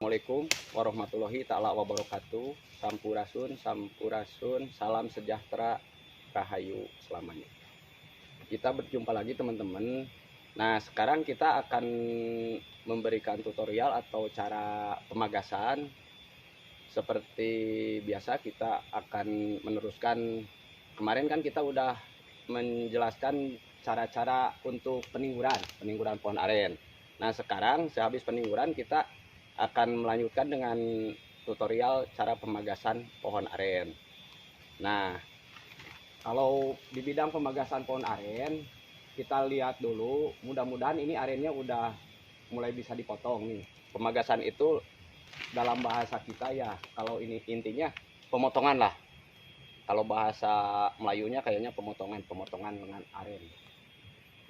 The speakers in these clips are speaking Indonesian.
Assalamualaikum warahmatullahi taala wabarakatuh. Sampurasun, sampurasun, salam sejahtera, rahayu selamanya. Kita berjumpa lagi teman-teman. Nah, sekarang kita akan memberikan tutorial atau cara pemagasan. Seperti biasa kita akan meneruskan. Kemarin kan kita udah menjelaskan cara-cara untuk peningguran pohon aren. Nah, sekarang sehabis peningguran kita akan melanjutkan dengan tutorial cara pemagasan pohon aren. Nah, kalau di bidang pemagasan pohon aren, kita lihat dulu, mudah-mudahan ini arennya udah mulai bisa dipotong nih. Pemagasan itu dalam bahasa kita ya, kalau ini intinya pemotongan lah. Kalau bahasa Melayunya kayaknya pemotongan dengan aren.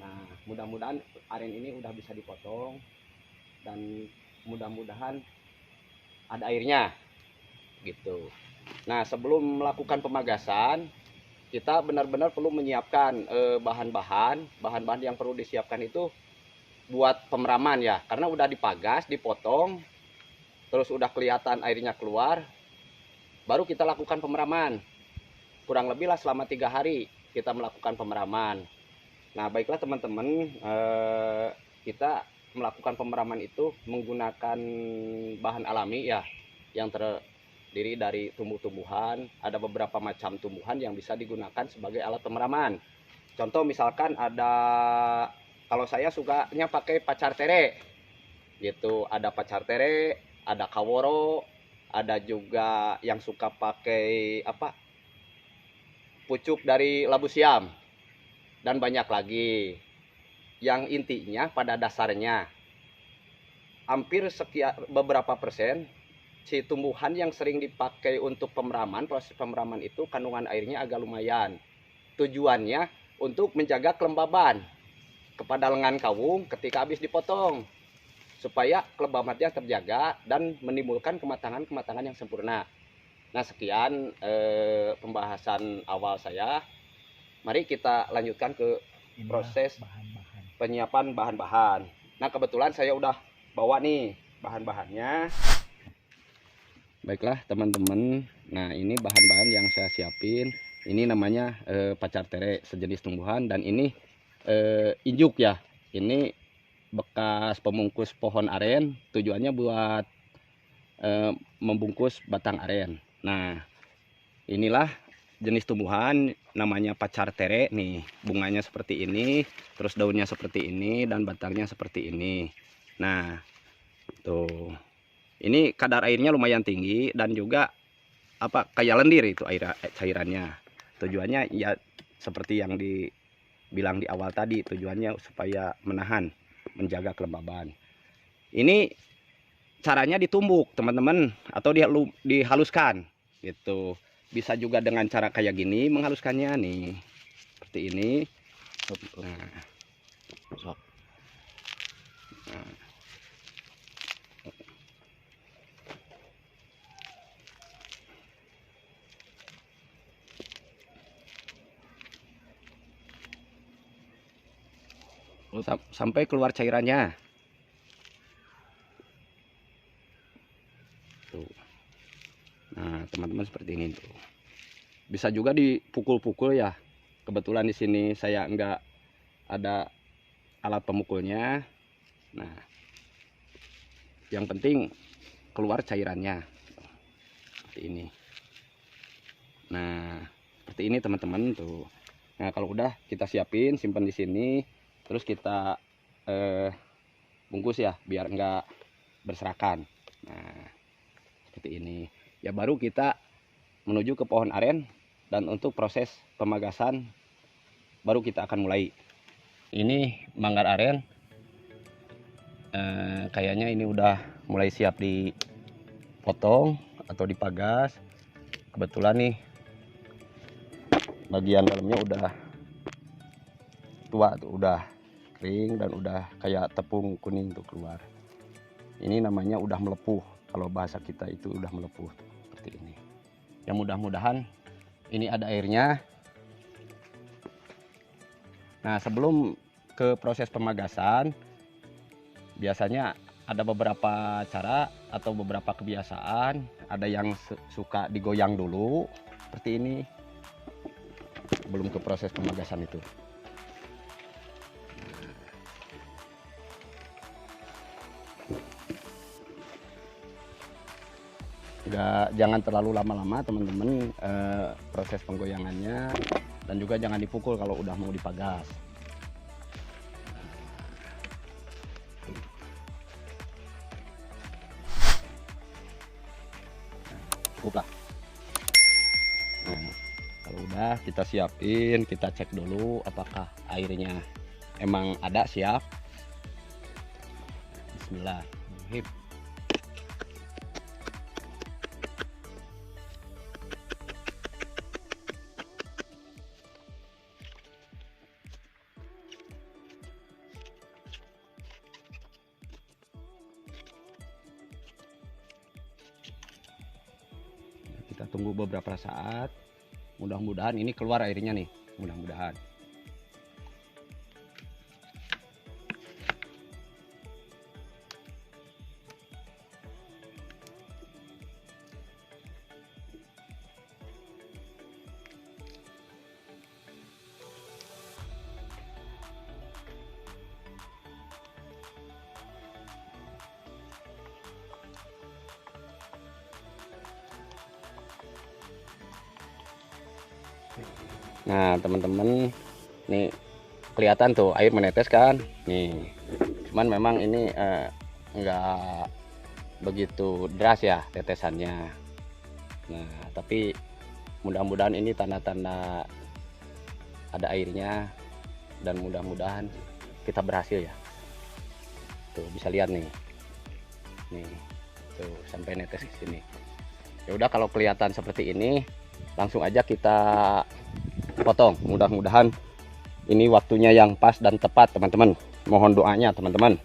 Nah, mudah-mudahan aren ini udah bisa dipotong dan mudah-mudahan ada airnya gitu. Nah, sebelum melakukan pemagasan, kita benar-benar perlu menyiapkan bahan-bahan yang perlu disiapkan itu buat pemeraman ya, karena udah dipagas, dipotong, terus udah kelihatan airnya keluar, baru kita lakukan pemeraman. Kurang lebih lah selama 3 hari kita melakukan pemeraman. Nah, baiklah teman-teman, kita melakukan pemeraman itu menggunakan bahan alami ya, yang terdiri dari tumbuh-tumbuhan. Ada beberapa macam tumbuhan yang bisa digunakan sebagai alat pemeraman. Contoh misalkan ada, kalau saya sukanya pakai pacar tere gitu, ada pacar tere, ada kaworo, ada juga yang suka pakai pucuk dari labu siam, dan banyak lagi. Yang intinya pada dasarnya hampir beberapa persen si tumbuhan yang sering dipakai untuk pemeraman, proses pemeraman itu kandungan airnya agak lumayan. Tujuannya untuk menjaga kelembaban kepada lengan kawung ketika habis dipotong, supaya kelembabannya terjaga dan menimbulkan kematangan yang sempurna. Nah, sekian pembahasan awal saya. Mari kita lanjutkan ke proses penyiapan bahan-bahan. Nah, kebetulan saya udah bawa nih bahan-bahannya. Baiklah teman-teman, nah ini bahan-bahan yang saya siapin. Ini namanya pacar tere, sejenis tumbuhan, dan ini injuk ya. Ini bekas pembungkus pohon aren, tujuannya buat membungkus batang aren. Nah, inilah jenis tumbuhan namanya pacar tere nih. Bunganya seperti ini, terus daunnya seperti ini, dan batangnya seperti ini. Nah, tuh. Ini kadar airnya lumayan tinggi dan juga kayak lendir itu cairannya. Tujuannya ya seperti yang dibilang di awal tadi, tujuannya supaya menahan, menjaga kelembaban. Ini caranya ditumbuk teman-teman, atau dihaluskan gitu. Bisa juga dengan cara kayak gini menghaluskannya nih, seperti ini. Nah, sampai keluar cairannya. Tuh. Nah, teman-teman seperti ini tuh. Bisa juga dipukul-pukul ya. Kebetulan di sini saya enggak ada alat pemukulnya. Nah, yang penting keluar cairannya. Seperti ini. Nah, seperti ini teman-teman tuh. Nah, kalau udah kita siapin, simpan di sini, terus kita bungkus ya, biar enggak berserakan. Nah, seperti ini. Ya, baru kita menuju ke pohon aren, dan untuk proses pemagasan baru kita akan mulai. Ini manggar aren, kayaknya ini udah mulai siap dipotong atau dipagas. Kebetulan nih bagian dalamnya udah tua tuh, udah kering dan udah kayak tepung kuning tuh keluar. Ini namanya udah melepuh, kalau bahasa kita itu udah melepuh seperti ini. Ya, mudah-mudahan ini ada airnya. Nah, sebelum ke proses pemagasan, biasanya ada beberapa cara atau beberapa kebiasaan. Ada yang suka digoyang dulu seperti ini sebelum ke proses pemagasan itu. Jangan terlalu lama-lama teman-teman proses penggoyangannya, dan juga jangan dipukul kalau udah mau dipagas. Cukup lah. Nah, kalau udah kita siapin, kita cek dulu apakah airnya emang ada siap. Bismillahirrahmanirrahim. Kita tunggu beberapa saat, mudah-mudahan ini keluar airnya nih, mudah-mudahan. Nah teman-teman, nih kelihatan tuh air menetes kan nih, cuman memang ini enggak begitu deras ya tetesannya. Nah tapi mudah-mudahan ini tanda-tanda ada airnya, dan mudah-mudahan kita berhasil ya. Tuh bisa lihat nih tuh sampai netes ke sini. Ya udah, kalau kelihatan seperti ini langsung aja kita potong. Mudah-mudahan ini waktunya yang pas dan tepat teman-teman. Mohon doanya teman-teman.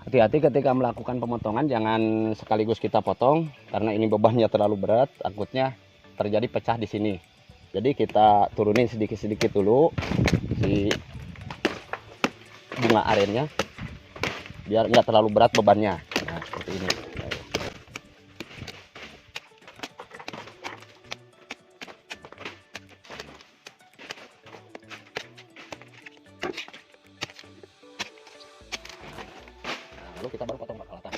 Hati-hati ketika melakukan pemotongan, jangan sekaligus kita potong karena ini bebannya terlalu berat, takutnya terjadi pecah di sini. Jadi kita turunin sedikit-sedikit dulu si bunga arennya biar nggak terlalu berat bebannya. Nah seperti ini. Nah, lalu kita baru potong bakal atas.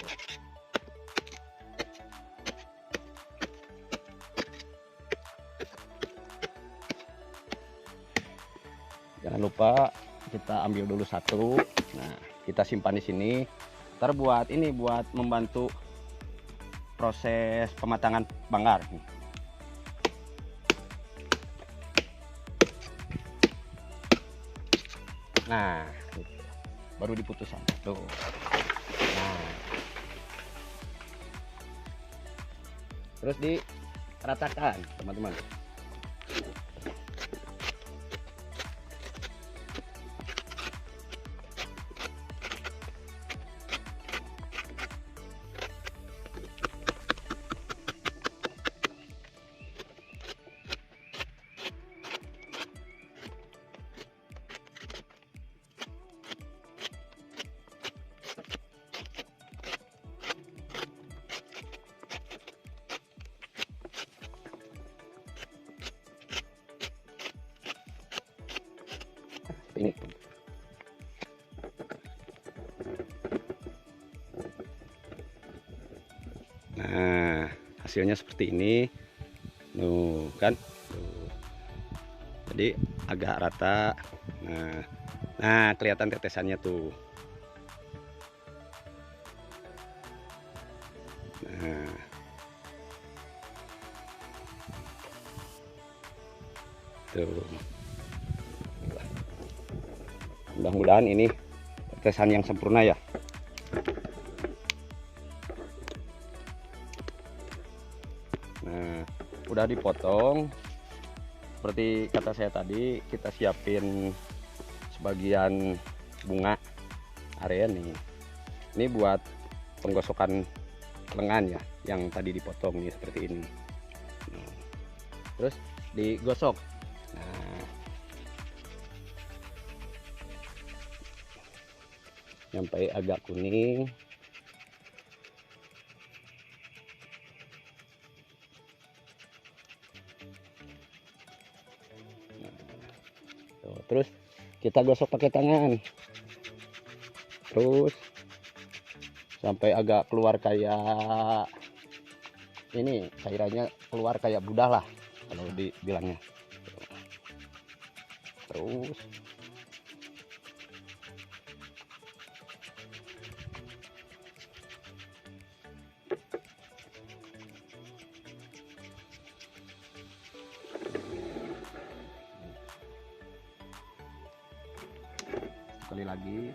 Jangan lupa kita ambil dulu satu. Nah kita simpan di sini. Ntar buat ini, buat membantu proses pematangan banggar. Nah baru diputuskan tuh. Nah terus diratakan teman-teman. Ini nah hasilnya seperti ini kan tuh. Jadi agak rata. Nah kelihatan tetesannya tuh. Nah tuh, mudah-mudahan ini tetesan yang sempurna ya. Nah udah dipotong seperti kata saya tadi, kita siapin sebagian bunga aren nih. Ini buat penggosokan lengan ya yang tadi dipotong nih seperti ini. Nah, terus digosok. Nah, sampai agak kuning. Tuh, terus kita gosok pakai tangan. Terus sampai agak keluar kayak ini, cairannya keluar kayak budah lah kalau dibilangnya. Terus sekali lagi.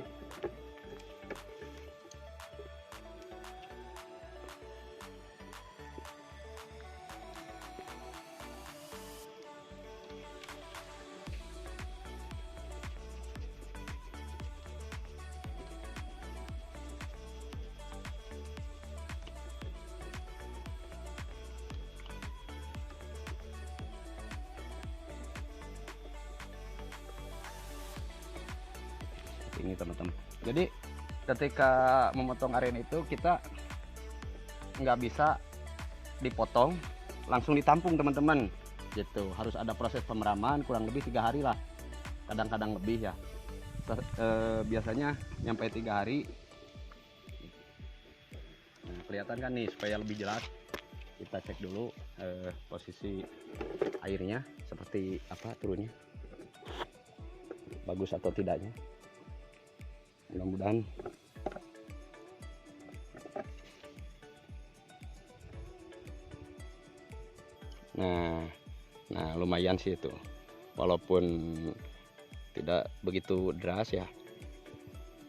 Ini teman-teman, jadi ketika memotong aren itu kita nggak bisa dipotong langsung ditampung teman-teman gitu, harus ada proses pemeraman kurang lebih 3 hari lah, kadang-kadang lebih ya. Biasanya nyampe 3 hari. Nah, kelihatan kan nih, supaya lebih jelas kita cek dulu posisi airnya seperti apa, turunnya bagus atau tidaknya. Mudah-mudahan nah lumayan sih itu, walaupun tidak begitu deras ya.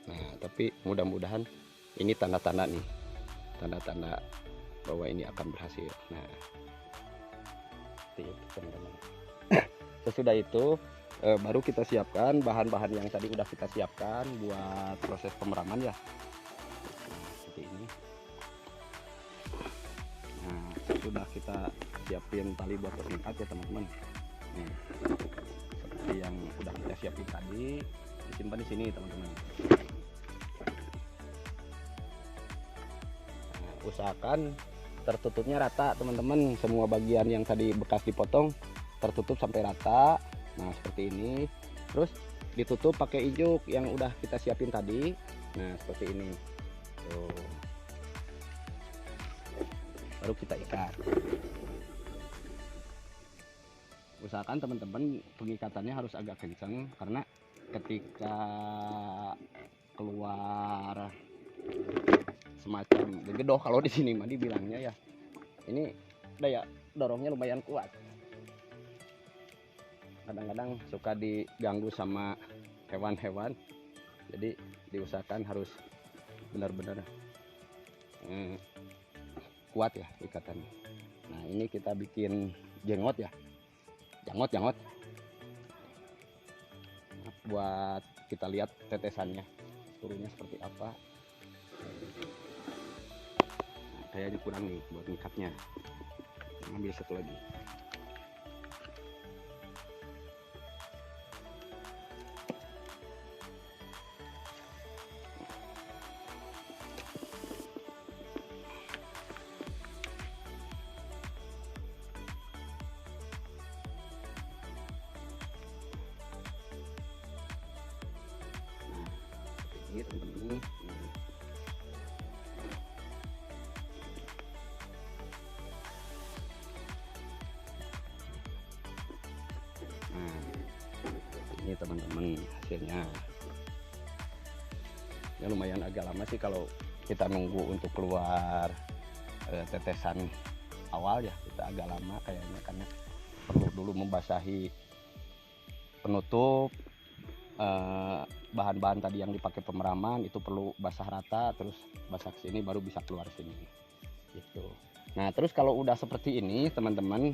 Nah, tapi mudah-mudahan ini tanda-tanda nih, tanda-tanda bahwa ini akan berhasil. Nah, seperti itu teman-teman. Sesudah itu baru kita siapkan bahan-bahan yang tadi udah kita siapkan buat proses pemeraman ya. Nah, seperti ini. Nah, sudah kita siapin tali buat mengikat ya teman-teman. Nih, seperti yang udah kita siapin tadi, disimpan di sini teman-teman. Nah, usahakan tertutupnya rata teman-teman, semua bagian yang tadi bekas dipotong tertutup sampai rata. Nah, seperti ini. Terus ditutup pakai ijuk yang udah kita siapin tadi. Nah, seperti ini. Tuh. Baru kita ikat. Usahakan teman-teman pengikatannya harus agak kencang, karena ketika keluar semacam gedoh kalau di sini mah dibilangnya ya. Ini daya dorongnya lumayan kuat. Kadang-kadang suka diganggu sama hewan-hewan, jadi diusahakan harus benar-benar kuat ya ikatannya. Nah, ini kita bikin jenggot ya, jangot buat kita lihat tetesannya turunnya seperti apa. Nah, kayaknya kurang nih buat ngikatnya, ambil satu lagi. Ini teman-teman, nah ini teman-teman hasilnya ya, lumayan agak lama sih kalau kita nunggu untuk keluar tetesan awal ya, kita agak lama kayaknya, karena perlu dulu membasahi penutup. Bahan-bahan tadi yang dipakai pemeraman itu perlu basah rata, terus basah sini baru bisa keluar sini gitu. Nah, terus kalau udah seperti ini teman-teman,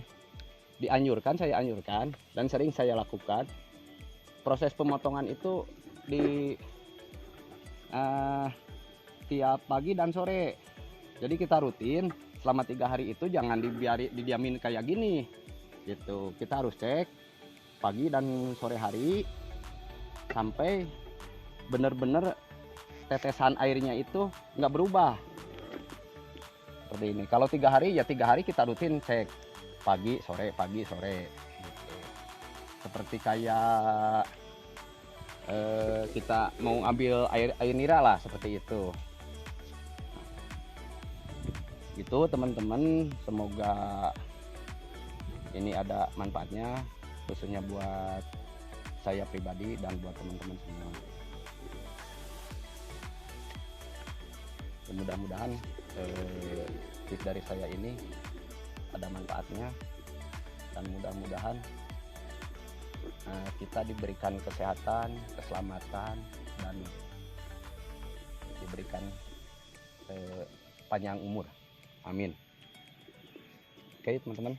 dianjurkan, saya anjurkan dan sering saya lakukan proses pemotongan itu di tiap pagi dan sore. Jadi kita rutin selama 3 hari itu jangan didiamin kayak gini gitu. Kita harus cek pagi dan sore hari sampai benar-benar tetesan airnya itu nggak berubah seperti ini. Kalau 3 hari ya 3 hari kita rutin cek pagi sore gitu. Seperti kayak kita mau ambil air nira lah, seperti itu. Gitu teman-teman, semoga ini ada manfaatnya khususnya buat saya pribadi dan buat teman-teman semua. Mudah-mudahan tips dari saya ini ada manfaatnya, dan mudah-mudahan kita diberikan kesehatan, keselamatan, dan diberikan panjang umur. Amin. Oke teman-teman.